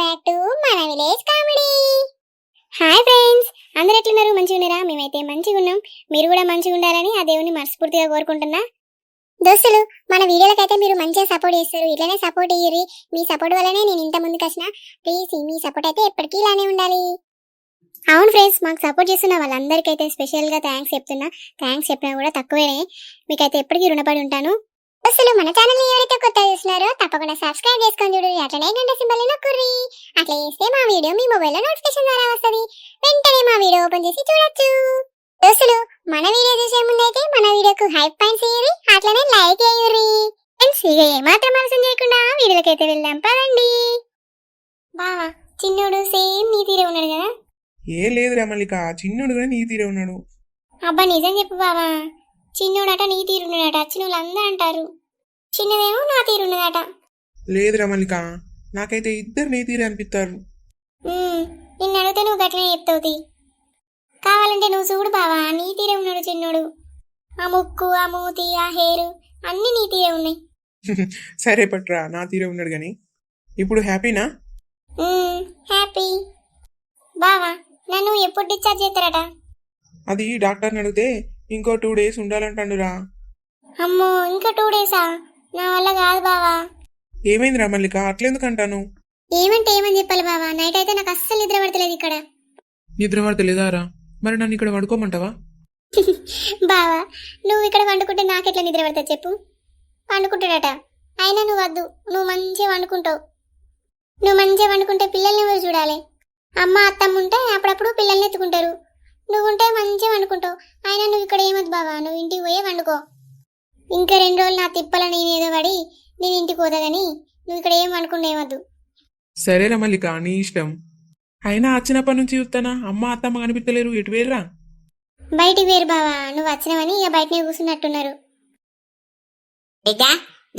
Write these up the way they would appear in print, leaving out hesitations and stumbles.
Back to మన village comedy. Hi friends, అందరూ ఎట్లున్నారు? మంచిగా ఉన్నారా? మేమైతే మంచిగా ఉన్నాం. మీరు కూడా మంచిగా ఉండాలని ఆ దేవుని మనస్ఫూర్తిగా కోరుకుంటున్నా. దోస్తులు, మన వీడియోలకైతే మీరు మంచిగా సపోర్ట్ చేస్తారు. ఇట్లానే సపోర్ట్ ఇయ్యరి. మీ సపోర్ట్ వల్లనే నేను ఇంత ముందుకు వచ్చిన. ప్లీజ్ మీ సపోర్ట్ అయితే ఎప్పటికీ ఇలానే ఉండాలి. అవును ఫ్రెండ్స్, మాకు సపోర్ట్ చేస్తున్న వాళ్ళందరికైతే స్పెషల్గా థ్యాంక్స్ చెప్తున్నా. థ్యాంక్స్ చెప్పినా కూడా తక్కువేనే. మీకైతే ఎప్పటికీ రుణపడి ఉంటాను. అసలు మన ఛానల్ ఎవరైతే కొత్తగా చూస్తున్నారో తప్పకుండా సబ్స్క్రైబ్ చేసుకొని చూడు. అట్లనే గంట సింబల్ నొక్కుర్రి. అట్లా చేస్తే మా వీడియో మీ మొబైల్లో నోటిఫికేషన్ ద్వారా వస్తుంది. వెంటనే మా వీడియో ఓపెన్ చేసి చూడొచ్చు. అసలు మన వీడియో చూసే ముందైతే మన వీడియోకు హైప్ పాయింట్స్ ఇయ్యి, అట్లనే లైక్ చేయుర్రి. ఫ్రెండ్స్, ఇక ఏమాత్రం ఆలస్యం చేయకుండా వీడియోలకైతే వెళ్దాం పదండి. బావా, చిన్నోడు సేమ్ నీ తీరే ఉన్నాడు కదా? ఏ లేదురా మల్లిక, చిన్నోడు కూడా నీ తీరే ఉన్నాడు. అబ్బా నిజం చెప్పు బావా, చిన్నోడట నీ తీరున్నాడట. వచ్చిన వాళ్ళందరూ అంటారు. చిన్నదేమో నా తీరున్నదట. లేదురా మల్లిక, నాకైతే ఇద్దరు నీ తీరే అనిపిస్తారు. నిన్ను అడిగితే నువ్వు గట్లనే చెప్తావు. కావాలంటే నువ్వు చూడు బావా, నీ తీరే ఉన్నాడు చిన్నోడు. ఆ ముక్కు, ఆ మూతి, ఆ హెయిర్ అన్ని నీ తీరే ఉన్నాయి. సరే పట్రా, నా తీరే ఉన్నాడు గాని. ఇప్పుడు హ్యాపీనా? హ్యాపీ. బావా, నన్ను ఎప్పుడు డిశ్చార్జ్ చేస్తారట? అది డాక్టర్ని అడిగితే ఇంకో 2 days ఉండాలంటాడురా. అమ్మో, ఇంకా 2 days? నా వల్ల కాదు బావా. ఏమైందిరా మల్లిక, అట్లెందుకు అంటాను? ఏమంటే ఏమని చెప్పాలి బావా, నైట్ అయితే నాకు అస్సలు నిద్ర పడతలేదు ఇక్కడ. నిద్ర పడతలేదారా? మరి నన్ను ఇక్కడ పడుకోమంటావా? బావా, నువ్వు ఇక్కడ వండుకుంటే నాకెట్లా నిద్ర పడుతుంది చెప్పు? వండుకుంటాడట. అయినా నువ్వు వద్దు, నువ్వు మంచిగా వండుకుంటావు. నువ్వు మంచిగా వండుకుంటే పిల్లల్ని ఎవరు చూడాలి? అమ్మ అత్తమ్మ ఉంటే అప్పుడప్పుడు పిల్లల్ని ఎత్తుకుంటారు. నువ్వుంటే మంచిగా వండుకుంటావు. అయినా నువ్వు ఇక్కడ ఏమద్దు బావా, నువ్వు ఇంటికి పోయే వండుకో. ఇంకా 2 రోజులు నా తిప్పల నేనేదో పడి నేను ఇంటికి పోతా గానీ నువ్వు ఇక్కడ ఏం వండుకుంటా ఏమద్దు. సరేరా మల్లిక, నీ ఇష్టం. అయినా వచ్చినప్పటి నుంచి చూస్తానా అమ్మ అత్తమ్మ కనిపించలేరు, ఎటు వేరురా? బయటికి వేరు బావా, నువ్వు వచ్చినవని ఇక బయటనే కూర్చున్నట్టున్నారు.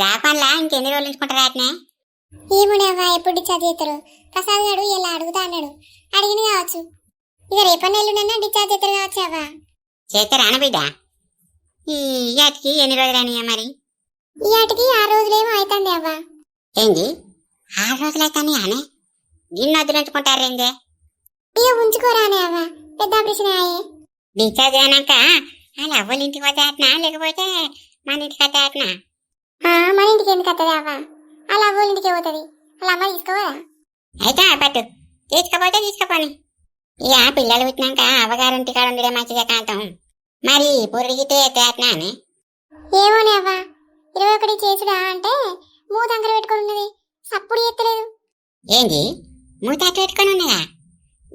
జాపాన్లా ఇంకెన్ని రోజులు ఉంచుకుంటారా అట్నే? ఏమునేవా, ఎప్పుడు డిశ్చార్జ్ చేస్తారు? ప్రసాద్ గారు ఇలా అడుగుతా అన్నాడు. అడిగింది కావచ్చు. ఇక రేపన్న ఎల్లుండన్నా డిశ్చార్జ్ చేస్తారు కావచ్చు. అవ్వా చేస్తారా బిడ్డ? ఈ యాటికి ఎన్ని రోజులైనా మరి? ఈ ఆటికి 6 రోజులేమో అవుతుంది అవ్వా. ఏంది 6 రోజులైతాని అనే? గిన్నె వద్దులు ఉంచుకుంటారేందే? ఇక ఉంచుకోరానే అవ్వా, పెద్ద ఆపరేషన్ అయ్యే. డిశ్చార్జ్ అయినాక వాళ్ళ అవ్వల ఇంటికి పోతే అట్నా, లేకపోతే మన ఇంటికి వస్తే అట్నా? మన ఇంటికి ఎందుకు వస్తుంది అవ్వా? అలా అవ్వల ఇంటికి పోతుంది. అలా అమ్మ తీసుకోవదా? అయితే పట్టు, తీసుకపోతే తీసుకపోని. ఇక పిల్లలు పుట్టినాక అవ్వగారింటి కాడ ఉండడే మంచిదే కాంతం. మరి పొరిగితే అట్నా అని? ఏమోనే అవ్వా, 21 చేసుడా అంటే మూతంకర పెట్టుకొని ఉన్నది, సప్పుడు ఎత్తలేదు. ఏంది మూతాట పెట్టుకొని ఉన్నదా?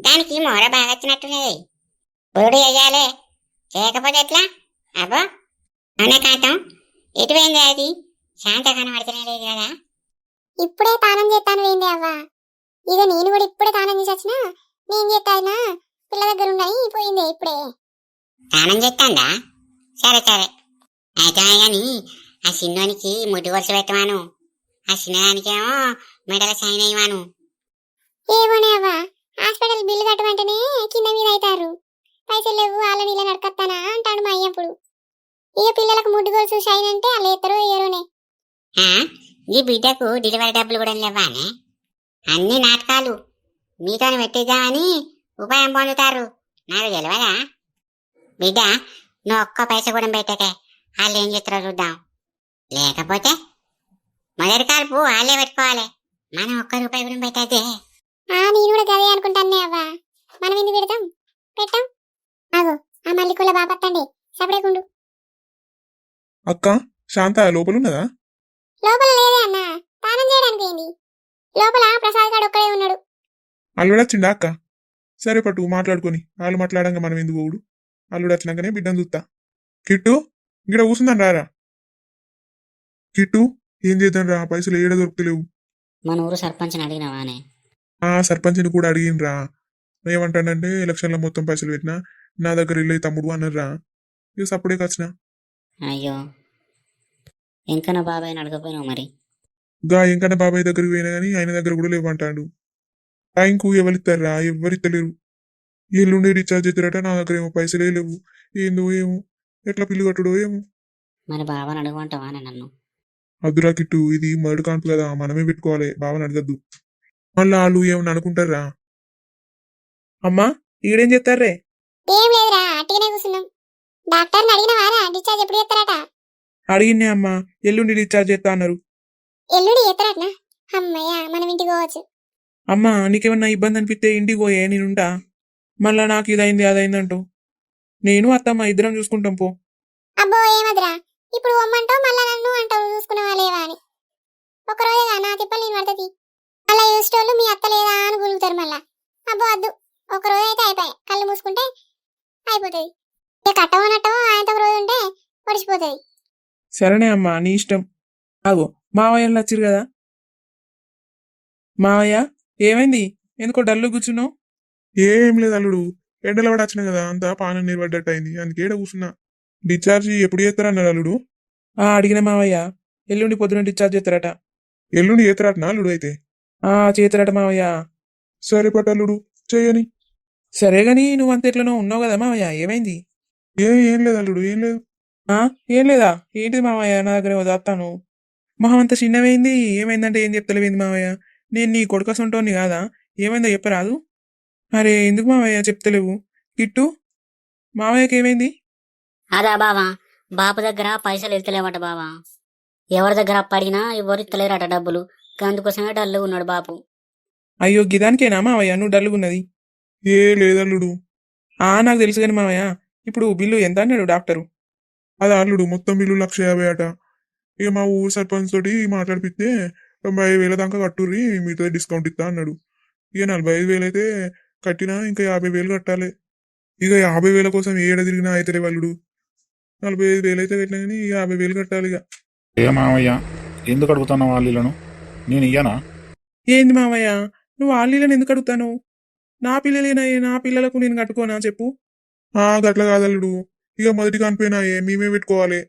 దానికి మొర బాగా వచ్చినట్టున్నది. పొరుడు చెయ్యాలే, చేయకపోతే ఎట్లా? అబ్బో అనే కాంతం, ఎటువైంది అది? శాంత కనబడుతూనే లేదు కదా? ఇప్పుడే తానం చేస్తాను వేంది అవ్వా. ఇక నేను కూడా ఇప్పుడే తానం చేసి వచ్చినా. నేను చేస్తానా పిల్ల దగ్గర ఉండని పోయిందే ఇప్పుడే. స్నానం చేస్తాందా? సరే సరే. అయితే గాని ఆ చిన్నోనికి ముడ్డు వరుస పెట్టమాను, ఆ చిన్నదానికేమో మెడల సైన్ అయ్యమాను. ఏమోనే అవ్వా, హాస్పిటల్ బిల్లు కట్టమంటేనే కింద మీద అవుతారు. పైసలు లేవు, వాళ్ళ నీళ్ళ నడకత్తానా అంటాడు మా అయ్యప్పుడు. ఇక పిల్లలకు ముడ్డు గొలుసు షైన్ అంటే వాళ్ళు ఎత్తరో ఏరోనే. ఈ బిడ్డకు డెలివరీ డబ్బులు కూడా లేవానే? అన్ని నాటకాలు మీతోని పెట్టిద్దామని ఉపాయం పొందుతారు. నాకు తెలియదా? బిడ్డ, నువ్వు ఒక్క పైస కూడా పెట్టకే, వాళ్ళు ఏం చేస్తారో చూద్దాం. లేకపోతే మొదటి కాల్పు వాళ్ళే పెట్టుకోవాలి, మనం ఒక్క రూపాయి కూడా పెట్టద్దే. నేను కూడా గదే అనుకుంటానే అవ్వా. మనం ఎందుకు పెడతాం? పెట్టాం. అగో ఆ మల్లికుల బాపత్తండి, సపడేకుండు. అక్క శాంత లోపలున్నదా? లోపల లేదే అన్న, తానం చేయడానికి ఏంది. లోపల ప్రసాద్ గారు ఒక్కడే ఉన్నాడు. అల్లుడొచ్చిండా అక్క? సరే పట్టు, మాట్లాడుకొని. వాళ్ళు మాట్లాడంగా మనం ఎందుకు పోవుడు? అల్లుడు వచ్చినాకనే బిడ్డను చూస్తా. కిట్టు, ఇక్కడ కూర్చుందని రారా. కిట్టు, ఏం చేద్దాం రా, పైసలు ఏడ దొరుకుతలేవు. మన ఊరు సర్పంచ్ని అడిగినవానే? సర్పంచ్ని కూడా అడిగినరా. ఏమంటాడంటే ఎలక్షన్లో మొత్తం పైసలు పెట్టినా నా దగ్గర ఇల్లు తమ్ముడు అన్నారా. ఇక సప్పుడే వచ్చిన. అయ్యో, ఇంకా నా బాబాయ్ని అడగపోయినావు మరి? ఇంకన్నా బాబాయ్ దగ్గరికి పోయినా కానీ ఆయన దగ్గర కూడా లేవంటాడు. టైంకు ఎవరిస్తారా? ఎవరిత్తలేరు. ఎల్లుండి రీఛార్జ్ అవుతారట, నా దగ్గర ఏమో పైసలే లేవు. ఏందో ఏమో, ఎట్లా పిల్లు కట్టుడో ఏమో. మరి బాబాని అడగమంటావా నన్ను? అద్దురా కిట్టు, ఇది మర్డు కాన్పు కదా, మనమే పెట్టుకోవాలి, బావని అడగద్దు. మళ్ళా వాళ్ళు ఏమని అనుకుంటారా? అమ్మా ఈడేం చేస్తారే? ఏం లేదురా, అట్టిగానే కూర్చున్నాం. డాక్టర్ని అడిగినవారా డిశ్చార్జ్ ఎప్పుడు చేస్తారట? అడిగినే అమ్మా, ఎల్లుండి డిశ్చార్జ్ చేస్తా అన్నారు. ఎల్లుండి చేస్తారటనా? అమ్మయ్య, మనం ఇంటికి పోవచ్చు. అమ్మా నీకేమన్నా ఇబ్బంది అనిపిస్తే ఇంటికి పోయే, నేనుంటా. మళ్ళా నాకు ఇదైంది అదైందంటూ నేను అత్తమ్మ ఇద్దరం చూసుకుంటాం పో. అబ్బో ఏమద్రా, ఇప్పుడు పొమ్మంటావు మళ్ళా నన్ను అంటావు చూసుకున్నావా లేవా అని. ఒకరోజుగా నా తిప్పలు నేను పడుతుంది. మళ్ళా చూసేటోళ్ళు మీ అత్త లేదా అని గులుగుతారు మళ్ళా. అబ్బో వద్దు, ఒక రోజు అయితే అయిపోయాయి, కళ్ళు మూసుకుంటే అయిపోతుంది. ఇక కట్టవో నట్టవో ఆయనతో ఒక రోజు ఉంటే పొడిచిపోతుంది. సరేనే అమ్మా నీ ఇష్టం. ఆగో మావయ్య వచ్చిరు కదా. మావయ్య ఏమైంది, ఎందుకో డల్లు కూర్చున్నావు? ఏం లేదు అల్లుడు, ఎండలో పడి వచ్చిన కదా, అంతా పానం నిలబడ్డట్టు అయింది, అందుకే ఈడ కూర్చున్నా. డిశ్చార్జ్ ఎప్పుడు చేస్తారన్నారు అల్లుడు? అడిగిన మావయ్య, ఎల్లుండి పొద్దున డిశ్చార్జ్ చేస్తారట. ఎల్లుండి చేస్తారట అల్లుడు? అయితే చేస్తారట మావయ్య. సరే పట్టు అల్లుడు, చేయని. సరే గాని నువ్వంత ఎట్లనో ఉన్నావు కదా మావయ్య, ఏమైంది? ఏం లేదు అల్లుడు, ఏం లేదు. ఏం లేదా? ఏంటిది మావయ్య, నా దగ్గర వస్తాను. మహమంత చిన్నమైంది, ఏమైందంటే ఏం చెప్తలేవేంది మావయ్య? నేను నీ కొడుకసంటోని కాదా, ఏమైందో చెప్పరాదు? అరే ఎందుకు మావయ్య చెప్తలేవు? కిట్టు మావయ్యకి ఏమైంది? అదా బావా, బాపు దగ్గర పైసలు వెళ్తలేవట బావా. ఎవరి దగ్గర అప్పడిగినా ఎవరు ఇస్తలేరట డబ్బులు, అందుకోసమే డల్లు ఉన్నాడు బాపు. అయ్యో గిదానికేనా మావయ్య నువ్వు డల్లుగున్నది? ఏ లేదల్లుడు. నాకు తెలుసు కానీ మావయ్య, ఇప్పుడు బిల్లు ఎంత అన్నాడు డాక్టరు? అది అల్లుడు మొత్తం బిల్లు 1,50,000 అట. ఇక మా ఊరు సర్పంచ్ తోటి మాట్లాడిపిస్తే 95,000 దాకా కట్టుర్రి, మీతో డిస్కౌంట్ ఇస్తా అన్నాడు. ఇక 45,000 అయితే కట్టినా, ఇంకా 50,000 కట్టాలి. ఇక 50,000 కోసం ఏడ తిరిగినా అయితే వాళ్ళుడు. 45,000 అయితే కట్టినా కానీ 50,000 కట్టాలి ఇక. ఏ మామయ్య, ఎందుకు అడుగుతున్నావు వాళ్ళను? నేను ఇయ్యనా? ఏంది మావయ్య, నువ్వు వాళ్ళని ఎందుకు అడుగుతాను? నా పిల్లలేనాయే, నా పిల్లలకు నేను కట్టుకోనా చెప్పు? గట్ల కాదల్లుడు, ఇక మొదటి కానిపోయినాయే మేమే పెట్టుకోవాలి.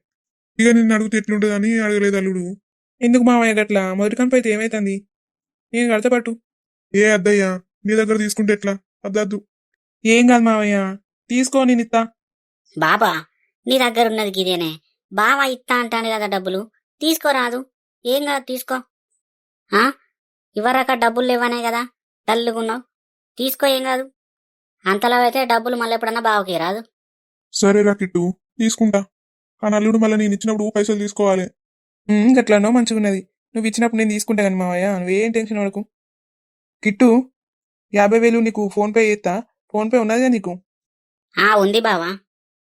ఇక నిన్ను అడిగితే ఎట్లుంటుందని అడగలేదు అల్లుడు. ఎందుకు మావయ్య గట్లా? మొదటి కానిపై అయితే ఏమైతుంది? నేను కడతా పట్టు. ఏ అద్దయ్యా, నీ దగ్గర తీసుకుంటే ఎట్లా? అద్దద్దు. ఏం కాదు మావయ్య, తీసుకో నేను ఇస్తా. బాబా, నీ దగ్గర ఉన్నది గిదేనే, బావా ఇత్తా అంటాను కదా డబ్బులు, తీసుకోరాదు. ఏం కాదు, తీసుకో. ఇవరాక డబ్బులు లేవనే కదా డల్లుగున్నావు, తీసుకో, ఏం కాదు. అంతలో అయితే డబ్బులు మళ్ళీ ఎప్పుడన్నా బావకి రాదు. సరేరా కిట్టు, తీసుకుంటా. కానీ అల్లుడు మళ్ళీ నేను ఇచ్చినప్పుడు పైసలు తీసుకోవాలి. గట్లానో మంచిగున్నది, నువ్వు ఇచ్చినప్పుడు నేను తీసుకుంటా కానీ మావయ్య, నువ్వేం టెన్షన్ పడకు. కిట్టు 50,000 నీకు ఫోన్పే చేస్తా. ఫోన్పే ఉన్నదిగా నీకు? ఉంది బావా.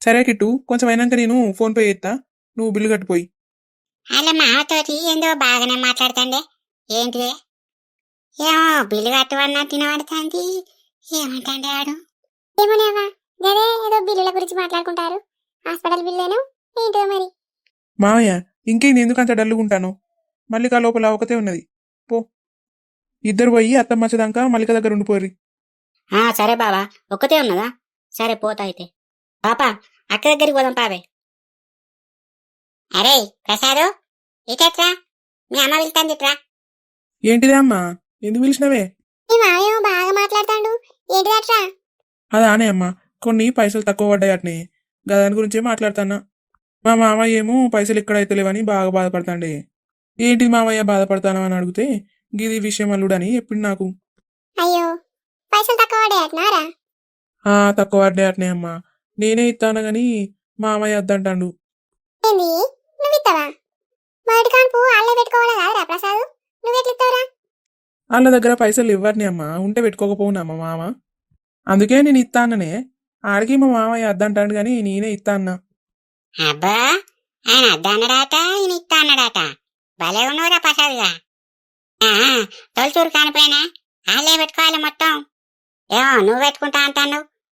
సరే కిట్టు, కొంచెం అయినాక నేను ఫోన్పే చేస్తా, నువ్వు బిల్లు కట్టిపోయి. అలా మాతోటి ఏందో బాగానే మాట్లాడుతాండే, ఏంటిదే? ఏమో బిల్లు కట్టవన్నా తినబడుతుంది, ఏమంటాండే ఆడు? ఏమోనేవా, గదే ఏదో బిల్లుల గురించి మాట్లాడుకుంటారు. హాస్పిటల్ బిల్లేను ఏంటో మరి. మావయ్య ఇంకేంది, ఎందుకు అంత డల్లుగుంటాను? మల్లిక లోపల ఒకతే ఉన్నది, పో. ఇద్దరు పోయి అత్తమ్మచ్చదాకా మల్లిక దగ్గర ఉండిపోర్రి. సరే బావా, ఒక్కతే ఉన్నదా? సరే పోతా అయితే. పాపా, అక్క దగ్గరికి పోదాం పావే. అరే ప్రసాదు, ఇటట్రా, మీ అమ్మ వెళ్తాందిట్రా. ఏంటిదే అమ్మా, ఎందుకు పిలిచినవే? మీ మావేమో బాగా మాట్లాడతాడు, ఏంటిదట్రా? అదానే అమ్మా, కొన్ని పైసలు తక్కువ పడ్డాయటనే, దాని గురించే మాట్లాడతానా. మా మామయ్య ఏమో పైసలు ఎక్కడైతే లేవని బాగా బాధపడతాండే. ఏంటి మామయ్య బాధపడతానా అని అడిగితే, గిది విషయం అల్లుడని చెప్పిండు నాకు. అయ్యో, పైసలు తక్కువ పడ్డాయట్నారా? తక్కువ పడ్డాయటనే అమ్మా, నేనే ఇస్తాను గాని మామయ్య వద్దంటాడు. ఏంది, నువ్వు ఇస్తావా? మొదటి కాన్పు అల్లే పెట్టుకోవాలా కాదురా ప్రసాద్, నువ్వెట్లిస్తావురా? వాళ్ళ దగ్గర పైసలు ఇవ్వరని అమ్మా, ఉంటే పెట్టుకోకపోవునా మా మామ. అందుకే నేను ఇస్తాననే. ఆడికి మా మామయ్య వద్దంటాడు గాని నేనే ఇస్తా అన్నా. అబ్బా, ఆయన అద్దన్నడాట, ఈయన ఇస్తా అన్నాడట. భలే ఉన్నవరా ప్రసాద్గా. తొలచూరు కానిపోయినా వాళ్ళే పెట్టుకోవాలి మొత్తం. ఏమో నువ్వు పెట్టుకుంటా అంటాను,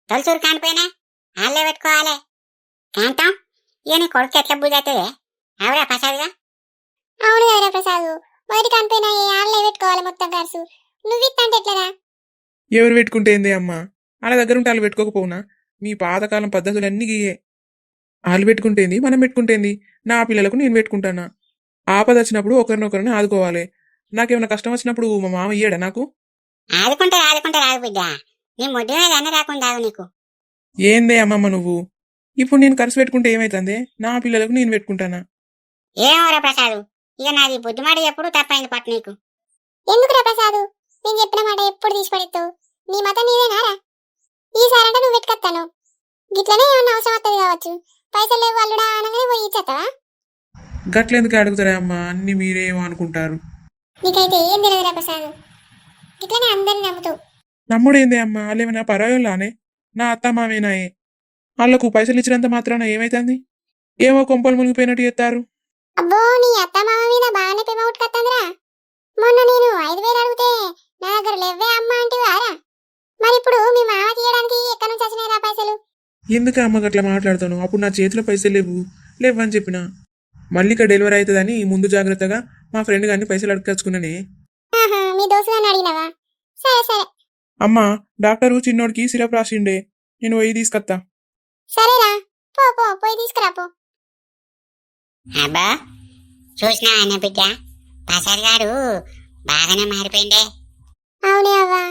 తొలచూరు కానిపోయినా వాళ్ళే పెట్టుకోవాలి. కాంతం, ఇక నీ కొడుకు ఎట్లా బుద్ధి అవుతుంది? అవురా ప్రసాద్గా? అవును కదరా ప్రసాద్, మొదటి కాన్పైన అల్లే పెట్టుకోవాలి మొత్తం ఖర్చు. నువ్వు ఇస్తా ఎట్లరా? ఎవరు పెట్టుకుంటే ఏంది అమ్మా, వాళ్ళ దగ్గర ఉంటే వాళ్ళు పెట్టుకోకపోవునా? మీ పాతకాలం పద్ధతులన్నీ గీయే. వాళ్ళు పెట్టుకుంటేంది, మనం పెట్టుకుంటేంది? నా పిల్లలకు నేను పెట్టుకుంటానా. ఆపద వచ్చినప్పుడు ఒకరినొకరిని ఆదుకోవాలి. నాకేమైనా కష్టం వచ్చినప్పుడు మా మామ ఇయ్యాడా నాకు? ఆదుకుంటే రాదు బిడ్డ, నీ ముడ్డు మీద అన్న రాకుండా నీకు. ఏందే అమ్మమ్మ నువ్వు? ఇప్పుడు నేను ఖర్చు పెట్టుకుంటే ఏమైతుంది? నా పిల్లలకు నేను పెట్టుకుంటానా. ఏమోరా ప్రసాద్, ఇక నాది బుద్ధిమాడి ఎప్పుడు తప్పైంది పట్టు నీకు. ఎందుకురా ప్రసాద్, నేను చెప్పిన మాట ఎప్పుడు తీసి పడేస్తావు నీ మతం నీదేనారా ఈసారంటే నువ్వు పెట్టుకొస్తాను గిట్లనే ఏమన్నా అవసరం వస్తుంది కావచ్చు పైసలు లేవు అల్లుడా అనగానే పోయి ఇచ్చేస్తావా గట్లెందుకు అడుగుతారా అమ్మా అన్ని మీరేమో అనుకుంటారు. నీకైతే ఏం తెలియదురా ప్రసాద్ గిట్లనే అందరిని నమ్ముతావు నమ్ముడేందే అమ్మా వాళ్ళేమైనా పరాయోళ్ళానే నా అత్త మామేనాయే వాళ్ళకు పైసలు ఇచ్చినంత మాత్రాన ఏమైతుంది ఏమో కొంపలు మునిగిపోయినట్టు చేస్తారు. అబ్బో నీ అత్త మామ మీద బాగానే పెమ ఉట్టుకొస్తుందిరా మొన్న నేను 5,000 అడిగితే నా దగ్గర లేవే అమ్మ అంటే వారా మరి ఇప్పుడు మీ మామ తీయడానికి ఎక్కడి నుంచి వచ్చినాయిరా పైసలు ఎందుకు అమ్మ గట్లా మాట్లాడతాను అప్పుడు నా చేతిలో పైసలు లేవని చెప్పిన మల్లిక డెలివరీ అవుతుందని ముందు జాగ్రత్తగా మా ఫ్రెండ్ గారిని పైసలు అడగచ్చుకున్నానే. ఆహా మీ దోస్తుగాన్ని అడిగినావా సరే సరే అమ్మా డాక్టరు చిన్నోడికి సిరప్ రాసిండే నేను పోయి తీసుకొత్తా. సరేరా పో పో పోయి తీసుకురా పో అబ్బా చూసినా అన్న బిడ్డ ప్రసాద్ గారు బాగానే మారిపోయిండే. అవునే అవ్వా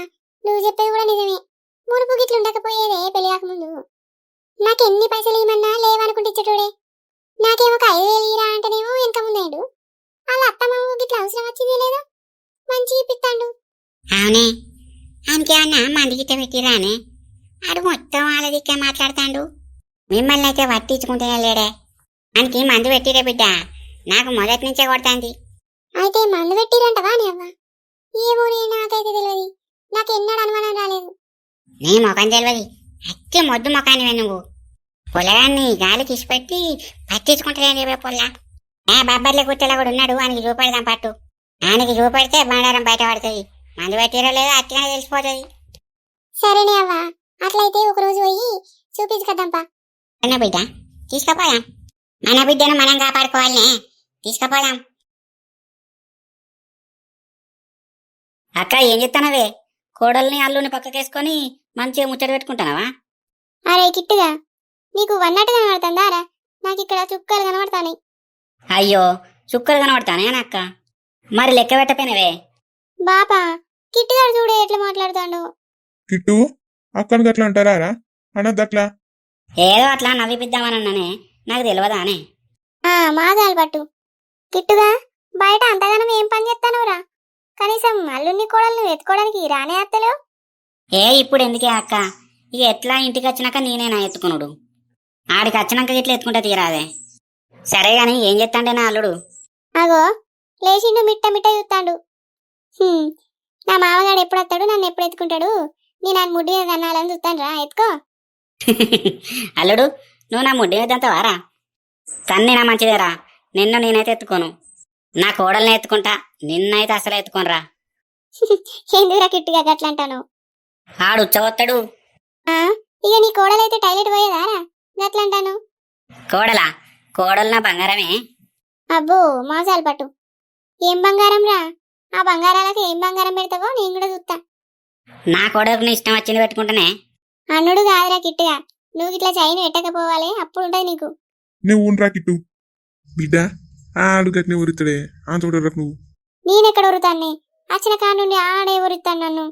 నువ్వు చెప్పేది కూడా నిజమే మునుపు గిట్లు ఉండకపోయేదే పెళ్లి కాకముందు నాకెన్ని పైసలు ఇవ్వమన్నా లేవనుకుంటే ఇచ్చటోడే నాకేమో ఒక 5,000 ఇరా అంటేనేమో వెనక ముందేడు వాళ్ళ అత్తమ్మ గిట్ల అవసరం వచ్చింది లేదా మంచి ఇప్పిస్తాడు అవునే ఆయనకేమన్నా మంది గిట్ట పెట్టిరానే ఆడు మొత్తం వాళ్ళ దిక్కే మాట్లాడతాడు మిమ్మల్ని అయితే పట్టించుకుంటేనే లేడే ఆయనకి మందు పెట్టిరే బిడ్డ నాకు మొదటి నుంచే కొడతాంది. అయితే మందు పెట్టిరంటవా నీ అవ్వ ఏమోనే నాకైతే తెలియదు నాకు ఎన్నడూ అనుమానం రాలేదు నీ ముఖం తెలియదు అట్టి మొద్దు ముఖానివే నువ్వు పొలగాన్ని గాలికి ఇసిపెట్టి పట్టించుకుంటేనే రేపే పొల్ల ఏ బబ్బర్లే కుట్టెలా కూడా ఉన్నాడు ఆయనకి చూపెడదాం పట్టు ఆయనకి చూపెడితే బండారం బయట పడుతుంది మందు పెట్టిరో లేదో అట్టిగానే తెలిసిపోతుంది. సరేనే అవ్వ అట్లయితే ఒక రోజు పోయి చూపించుకద్దాంపా అన్న బిడ్డ తీసుకుపోదాం మన బిడ్డను మనం కాపాడుకోవాలనే తీసుకుపోదాం. అక్క ఏం చెప్తానవే కోడల్ని అల్లుని పక్కకేసుకొని మంచిగా ముచ్చట పెట్టుకుంటానవా? అరే కిట్టుగా నీకు వన్నట్టు కనబడుతుందారా నాకు ఇక్కడ చుక్కలు కనబడతాయి. అయ్యో చుక్కలు కనబడతానే అక్క మరి లెక్క పెట్టపోయినవే. బాపా కిట్టుగాడు చూడే ఎట్లా మాట్లాడుతాడు కిట్టు అక్కడికి అట్లా అంటారా అనద్దట్లా. ఏదో అట్లా నవ్విపిద్దామనన్నానే నాకు తెలియదా అనే. మాదాలు పట్టు కిట్టుగా బయట అంతగానం ఏం పని చేస్తానురా కనీసం అల్లుని కోడల్ని ఎత్తుకోవడానికి రానే అత్తలేవు. ఇప్పుడు ఎందుకే అక్క ఇక ఎట్లా ఇంటికి వచ్చినాక నేనేనా ఎత్తుకునుడు ఆడికి వచ్చినాక ఇట్లా ఎత్తుకుంటే తీరాదే. సరే గాని ఏం చెప్తాండే నా అల్లుడు? అగో లేచిండు మిట్ట మిట్ట చూస్తాడు. నా మామగాడు ఎప్పుడు వస్తాడు నన్ను ఎప్పుడు ఎత్తుకుంటాడు నేను ఆయన ముడ్డి మీద కన్నాలని చూస్తాను రా ఎత్తుకో. అల్లుడు నువ్వు నా ముడ్డి మీదంతా వారా కన్నీనా మంచిదేరా నిన్ను నేనైతే ఎత్తుకోను నా కోడల్ని ఎత్తుకుంటా నిన్నైతే అసలు ఎత్తుకోనరా. ఎందుకురా కిట్టుగా గట్లా అంటాను ఆడు ఉచ్చవత్తడు. ఇక నీ కోడలైతే టైలెట్ పోయేదారా గట్లా అంటాను. కోడలు నా బంగారమే. అబ్బో మోసాలు పట్టు ఏం బంగారం రా ఆ బంగారాలకు ఏం బంగారం పెడతావో నేను కూడా చూస్తా. నా కోడలకు నీ ఇష్టం వచ్చింది పెట్టుకుంటానే. అన్నుడు కాదురా కిట్టుగా నువ్వు ఇట్లా చైన్ పెట్టకపోవాలి అప్పుడు ఉంటది నీకు. నువ్వు ఉండరా కిట్టు బిడ్డ ఆడు గట్టిని ఉరుతాడే ఆంతోడరకు నువ్వు. నేనెక్కడ ఉరుతాన్ని వచ్చిన కాడ నుండి ఆడే ఉరుతాను నన్ను.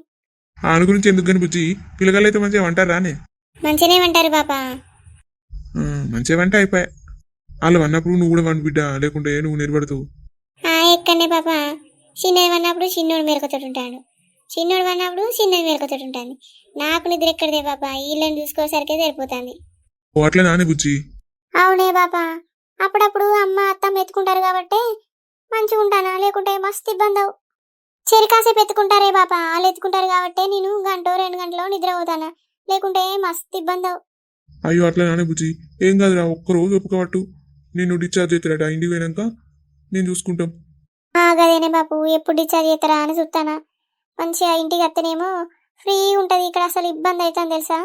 ఆడు గురించి ఎందుకు కనిపించి పిల్లగాళ్ళు అయితే మంచిగా వంటారా అని. మంచిగానే అంటారు పాపా. మంచిగా వంట అయిపోయా వాళ్ళు అన్నప్పుడు నువ్వు కూడా వండు బిడ్డ లేకుంటే నువ్వు నిలబడతావు. ఎక్కడనే పాపా చిన్నది వన్నప్పుడు చిన్నోడు మెరకతోటుంటాడు చిన్నోడు వన్నప్పుడు చిన్నది మెరకతోటుంటాను నాకు నిద్ర ఎక్కడిదే పాపా వీళ్ళని చూసుకోసరికే సరిపోతుంది. ఓ అట్లా నానే బుజ్జి. అవునే పాపా అప్పుడప్పుడు అమ్మ అత్తమ్మ ఎత్తుకుంటారు కాబట్టి మంచిగా ఉంటానా లేకుంటే మస్తు ఇబ్బంది అవు. చెరికాసేపు ఎత్తుకుంటారే పాపా వాళ్ళు ఎత్తుకుంటారు కాబట్టి నేను 1-2 గంటలో నిద్ర పోతానా లేకుంటే మస్తు ఇబ్బంది అవు. అయ్యో అట్లా నానే బుజ్జి ఏం కాదురా ఒక్కరోజు ఒప్పుకోబట్టు నేను డిశ్చార్జ్ అవుతాడట ఇంటికి పోయినాక నేను చూసుకుంటాం. గదేనే బాపు ఎప్పుడు డిశ్చార్జ్ చేస్తారా అని చూస్తానా మంచిగా ఇంటికి వస్తేనేమో ఫ్రీ ఉంటది ఇక్కడ అసలు ఇబ్బంది అవుతుంది తెలుసా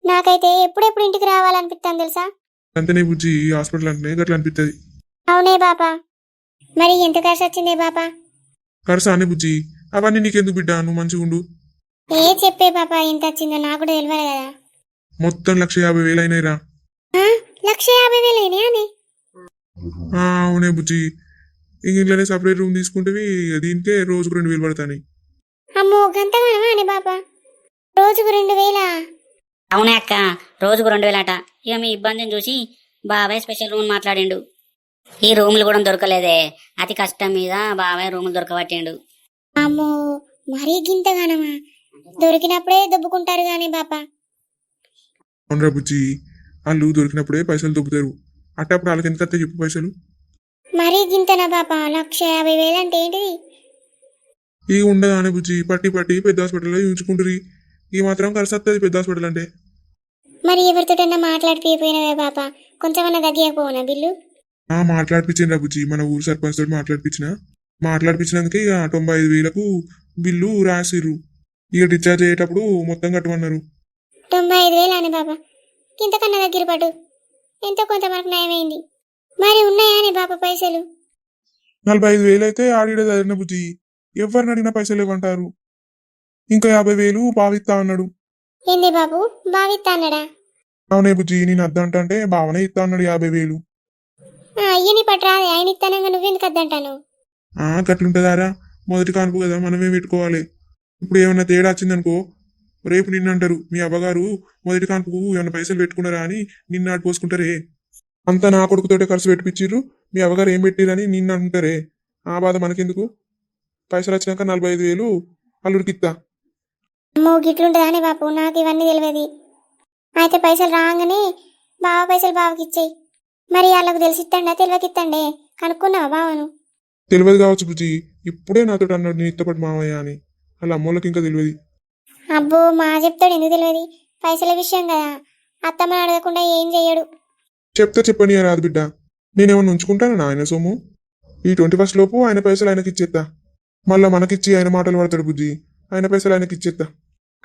నాకైతే ఎప్పుడెప్పుడు ఇంటికి రావాలనిపిస్తాను తెలుసా. అంతనే బుజ్జి హాస్పిటల్ అంటే గట్లా అనిపిస్తుంది. అవునే బాపా మరి ఎంత ఖర్చు వచ్చిందే బాపా? ఖర్చు అనే బుజ్జి అవన్నీ నీకెందుకు బిడ్డ నువ్వు మంచిగా ఉండు. చెప్పే పాపా ఎంత వచ్చిందో నాకు కూడా తెలియదు కదా. మొత్తం 150,000 అయినాయిరా. 150,000 అని? అవునే బుజ్జి ఇంట్లోనే సపరేట్ రూమ్ తీసుకుంటే దీనికే రోజుకు 2,000 పడతాయి. అమ్మో గంతగానమా అని బాపా రోజుకు 2,000? అవునే అక్క రోజుకు 2,000 అట. ఇక మీ ఇబ్బందిని చూసి బాబాయ్ స్పెషల్ రూమ్ మాట్లాడిండు. ఈ రూములు కూడా దొరకలేదే అతి కష్టం మీద బాబాయ్ రూములు దొరకబట్టిండు. అమ్మో మరీ గింతగానమా? దొరికినప్పుడే దొబ్బుకుంటారు గాని బాపా. అవునరా బుజ్జి, వాళ్ళు దొరికినప్పుడే పైసలు దొబ్బుతారు. అట్టప్పుడు వాళ్ళకి ఎంత చెప్పు పైసలు. మరీ గింతనా బాపా? 1,50,000 అంటే ఏంటిది? ఇక ఉండదానే బుజ్జి, పట్టి పట్టి పెద్ద హాస్పిటల్లో చూపించుకుంటారు. ఈ మాత్రం ఖర్చు వస్తుంది పెద్ద హాస్పిటల్ అంటే. మరి ఎవరితోటన్నా మాట్లాడిపోయినవే బాపా? కొంచెమన్నా తగ్గిపోనా బిల్లు? మాట్లాడిపించిండ్రా బుజ్జి, మన ఊరు సర్పంచ్ తోటి మాట్లాడిపించినందుకే ఇక 95,000కు బిల్లు రాసిర్రు. ఇక డిశ్చార్జ్ అయ్యేటప్పుడు మొత్తం కట్టమన్నారు. 95,000 అని బాబా? ఇంతకన్నా దగ్గర పడు. ఎంతో కొంత మనకు నయమైంది. మరి ఉన్నాయానే బాబా పైసలు? 45,000 అయితే ఆడిడ చదివిన బుజ్జి, ఎవరిని అడిగినా పైసలు ఇవ్వంటారు. ఇంకా 50,000 బావిస్తా అన్నాడు. ఏంది బాబు, బావిత్తా అన్నాడా? అవునే బుజ్జి, నేను అద్దంటే బావనే ఇస్తా అన్నాడు 50,000. అయ్యని పట్టరాదే, ఆయన ఇస్తానంగా నువ్వెందుకు అద్దంటాను? గట్లుంటదారా, మొదటి కానుపు కదా, మనమే పెట్టుకోవాలి. ఇప్పుడు ఏమన్నా తేడా వచ్చిందనుకో, రేపు నిన్నంటారు మీ అవ్వగారు మొదటి కానుపుకు ఏమన్నా పైసలు పెట్టుకున్నారా అని నిన్ను ఆడిపోసుకుంటారే. అంతా నా కొడుకుతోటే ఖర్చు పెట్టిపిచ్చిర్రు, మీ అవ్వగారు ఏం పెట్టిరని నిన్ను అంటారే. ఆ బాధ మనకెందుకు? పైసలు వచ్చినాక 45,000 అల్లుడికి ఇస్తా. అమ్మో గిట్లుంటదానే బాపు, నాకు ఇవన్నీ తెలియదు. అయితే పైసలు రాగానే బావ పైసలు బావకి ఇచ్చేయి. మరి వాళ్ళకు తెలిసిత్తండా తెలియకిత్తండే? కనుక్కున్నావా బావను? తెలియదు కావచ్చు బుజ్జి, ఇప్పుడే నాతో అన్నాడు నేను ఇత్తపడి మావయ్య అని. వాళ్ళ అమ్మోళ్ళకి ఇంకా తెలియదు. అబ్బో మా చెప్తాడు, ఎందుకు తెలియదు? పైసల విషయం కదా, అత్తమ్మని అడగకుండా ఏం చెయ్యడు. చెప్తే చెప్పని రాదు బిడ్డ, నేనేమన్నా ఉంచుకుంటానా ఆయన సొమ్ము? ఈ 21st లోపు ఆయన పైసలు ఆయనకి ఇచ్చేస్తా. మళ్ళా మనకిచ్చి ఆయన మాటలు పడతాడు బుజ్జి, ఆయన పైసలు ఆయనకి ఇచ్చేస్తా.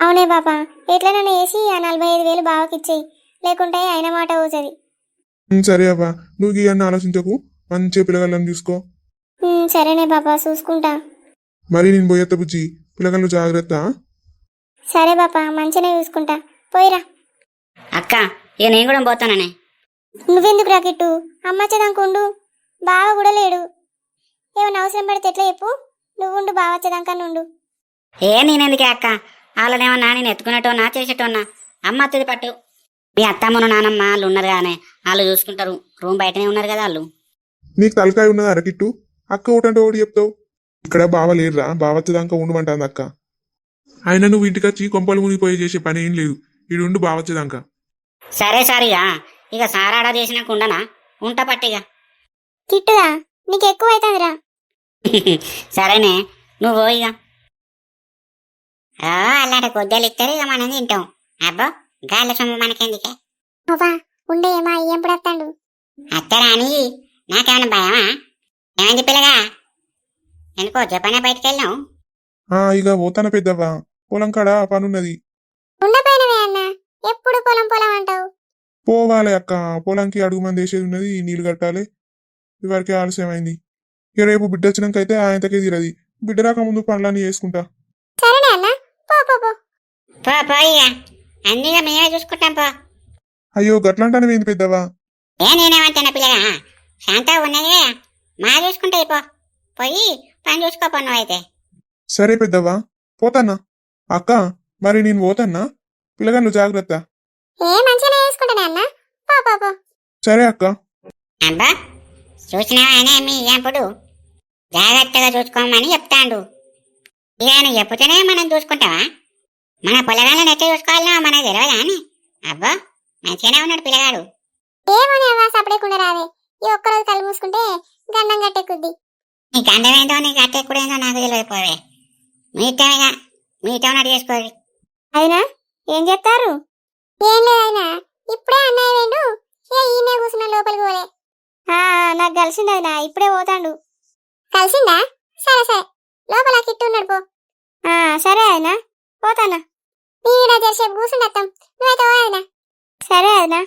అవునే బాపా, ఎట్లనన్నా వేసి ఆ 45,000 బావకి ఇచ్చేయి, లేకుంటే ఆయన మాట ఊసది. సరే అవ్వా, నువ్వు ఇవన్నీ ఆలోచించకు, మంచిగా పిల్లగాళ్ళని చూసుకో. సరేనే బాపా, చూసుకుంటా. మరి నేను పోయేత్త బుజ్జి, పిల్లగాళ్ళు జాగ్రత్త. సరే బాపా, మంచిగానే చూసుకుంటా. పోయిరా. అక్క ఇక నేను కూడా పోతాననే. నువ్వెందుకు రాకెట్టు, అమ్మచ్చేదాకుండు. బావ కూడా లేడు. ఏమన్నా అవసరం పడితే ఎట్లా చెప్పు, నువ్వుండు, బావ వచ్చేదాకా నుండు. నేనెందుకే అక్క, వాళ్ళనేమన్నా నేను ఎత్తుకునేటోన్నా చేసేటోన్నా. అమ్మ అత్తది పట్టు. మీ అత్తమ్మను నానమ్మ వాళ్ళు ఉన్నారు కానీ వాళ్ళు చూసుకుంటారు. రూమ్ బయటనే ఉన్నారు కదా వాళ్ళు. నీకు తలకాయ ఉన్నదా అరకిట్టు? అక్క ఒకటంటే ఒకటి చెప్తావు. ఇక్కడ బావ లేరురా, బావచ్చేదాకా ఉండమంటాంది అక్క. ఆయన నువ్వు ఇంటికి వచ్చి కొంపలు మునిగిపోయి చేసే పని ఏం లేదు, ఈడుండు బావచ్చేదాకా. సరే సరిగా ఇక సారాడా చేసినాక ఉండనా? ఉంటా పట్టిగా. కిట్టుగా నీకు ఎక్కువ అవుతుందిరా. సరేనే, నువ్వు ఇక అలాంటి కొద్దిలు ఇస్తారు, ఇక మనం తింటాం. అబ్బో గాలి సొమ్ము మనకెందుకే. అవ్వా ఉండే, మా ఎప్పుడు వస్తాడు? అత్తరా అని నాకేమైనా భయమా? ఏమైంది పిల్లగా, ఎందుకో చెప్పనే బయటకు వెళ్ళావు? ఇక పోతాన పెద్దవ్వా, పొలం కాడ పనున్నది. ఉండపోయినవే అన్న, ఎప్పుడు పొలం పొలం అంటావు. పోవాలి అక్క, పొలంకి అడుగు మంది వేసేది ఉన్నది, నీళ్లు కట్టాలి. ఇవరికి ఆలస్యమైంది. ఇక రేపు బిడ్డ వచ్చినాక అయితే ఆయనకే తీరది. బిడ్డ రాక ముందు పనులన్నీ చేసుకుంటా. సరేనే అన్న, పో పో పో. పోయిగా అన్నీగా మేమే చూసుకుంటాం పో. అయ్యో గట్లంటానే ఏంది పెద్దవా? నేనేమంటాను పిల్లగా, శాంత ఉన్నదే మా చూసుకుంటే పో. పోయి పని చూసుకోపో నువ్వైతే. సరే పెద్దవ్వా, పోతాన్నా. అక్క మరి నేను పోతాన్నా, పిల్లగాళ్ళు జాగ్రత్త. మంచిగానే వేసుకుంటానే అన్న, పో పో పో. సరే అక్క. అబ్బా చూసినావా ఆయన మీ ఇప్పుడు జాగ్రత్తగా చూసుకోమని చెప్తాండు. ఇక ఆయన చెప్తేనే మనం చూసుకుంటావా? మన పొలగాళ్ళని ఎట్లా చూసుకోవాలనో మనకు తెలియదా అని. అబ్బా మంచిగానే ఉన్నాడు పిల్లగాడు. ఏమోనే అవ్వా, సపడేకుండా రావే. ఈ ఒక్కరోజు కళ్ళు మూసుకుంటే గండం గట్టెక్కుద్ది. నీ గండమేందో నీ గట్టెక్కుడేందో నాకు తెలియకపోవే. మీతో ఉన్నట్టు చేసుకోరు. అయినా ఏం చెప్తారు? ఏం లేదైనా, ఇప్పుడే అన్నయ్య వేండు, ఈయనే కూర్చున్న లోపలికి పోలే. నాకు కలిసింది అయినా, ఇప్పుడే పోతాండు. కలిసిందా? సరే సరే, లోపల కిట్టు ఉన్నాడు పో. సరే అయినా, పోతానా. నీ జరసేపు కూర్చుండత్తాం, నువ్వైతే అయినా. సరే అయినా.